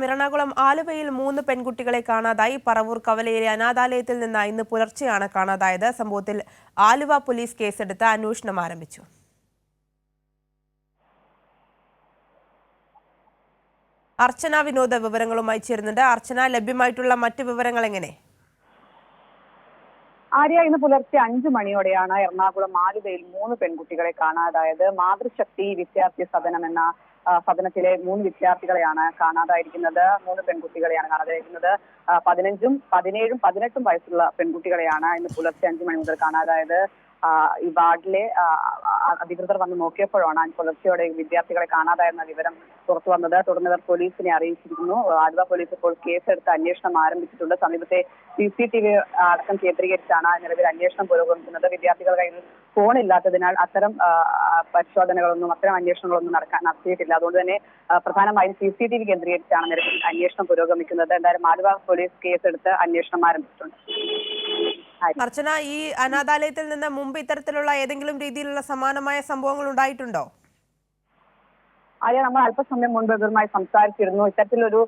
എറണാകുളം ആലുവയിൽ 3 പെൺകുട്ടികളെ കാണാതായി. പറവൂർ കവലയിലെ അനാഥാലയത്തിൽ നിന്ന് ഇന്ന് പുലർച്ചെയാണ് കാണാതായത്. സംഭവത്തിൽ ആലുവ പോലീസ് കേസെടുത്ത് അന്വേഷണം ആരംഭിച്ചു. അർച്ചന വിനോദ് വിവരങ്ങളുമായി ചേരുന്നുണ്ട്. അർച്ചന, ലഭ്യമായിട്ടുള്ള മറ്റു വിവരങ്ങൾ എങ്ങനെ? ആര്യ, ഇന്ന് പുലർച്ചെ 5 മണിയോടെയാണ് എറണാകുളം ആലുവയിൽ 3 പെൺകുട്ടികളെ കാണാതായത്. മാതൃശക്തി വിദ്യാർത്ഥി സദനം എന്ന സദനത്തിലെ 3 വിദ്യാർത്ഥികളെയാണ് കാണാതായിരിക്കുന്നത്. 3 പെൺകുട്ടികളെയാണ് കാണാതായിരിക്കുന്നത്. 15, 17, 18 വയസ്സുള്ള പെൺകുട്ടികളെയാണ് ഇന്ന് പുലർച്ചെ 5 മണി മുതൽ കാണാതായത്. ഈ വാർഡിലെ അധികൃതർ വന്ന് നോക്കിയപ്പോഴാണ് പുലർച്ചെയോടെ വിദ്യാർത്ഥികളെ കാണാതായെന്ന വിവരം പുറത്തു വന്നത്. തുടർന്ന് ഇവർ പോലീസിനെ അറിയിച്ചിരിക്കുന്നു. ആലുവ പോലീസ് ഇപ്പോൾ കേസെടുത്ത് അന്വേഷണം ആരംഭിച്ചിട്ടുണ്ട്. സമീപത്തെ CCTV അടക്കം കേന്ദ്രീകരിച്ചാണ് നിലവിൽ അന്വേഷണം പുരോഗമിക്കുന്നത്. വിദ്യാർത്ഥികളുടെ കയ്യിൽ ഫോൺ ഇല്ലാത്തതിനാൽ അത്തരം പരിശോധനകളൊന്നും അത്തരം അന്വേഷണങ്ങളൊന്നും നടത്തിയിട്ടില്ല. അതുകൊണ്ട് തന്നെ പ്രധാനമായും CCTV കേന്ദ്രീകരിച്ചാണ് നിലവിൽ അന്വേഷണം പുരോഗമിക്കുന്നത്. എന്തായാലും ആലുവ പോലീസ് കേസെടുത്ത് അന്വേഷണം ആരംഭിച്ചിട്ടുണ്ട്. അർച്ചന, ഈ അനാഥാലയത്തിൽ നിന്ന് മുമ്പ് ഇത്തരത്തിലുള്ള ഏതെങ്കിലും രീതിയിലുള്ള സമാനമായ സംഭവങ്ങൾ ഉണ്ടായിട്ടുണ്ടോ? നമ്മൾ അല്പസമയം മുൻപ് ഇവരുമായി സംസാരിച്ചിരുന്നു. ഇത്തരത്തിലൊരു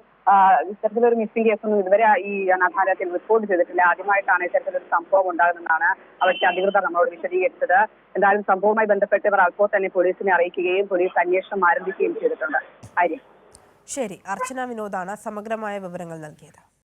മിസ്സിംഗ് കേസൊന്നും ഇതുവരെ ഈ അനാഥാലയത്തിൽ റിപ്പോർട്ട് ചെയ്തിട്ടില്ല. ആദ്യമായിട്ടാണ് ഇത്തരത്തിലൊരു സംഭവം ഉണ്ടാകുന്നതാണ് അവിടുത്തെ അധികൃതർ നമ്മളോട് വിശദീകരിച്ചത്. എന്തായാലും സംഭവവുമായി ബന്ധപ്പെട്ട് ഇവർ അപ്പോൾ തന്നെ പോലീസിനെ അറിയിക്കുകയും പോലീസ് അന്വേഷണം ആരംഭിക്കുകയും ചെയ്തിട്ടുണ്ട്. ശരി, അർച്ചന വിനോദാണ് സമഗ്രമായ വിവരങ്ങൾ നൽകിയത്.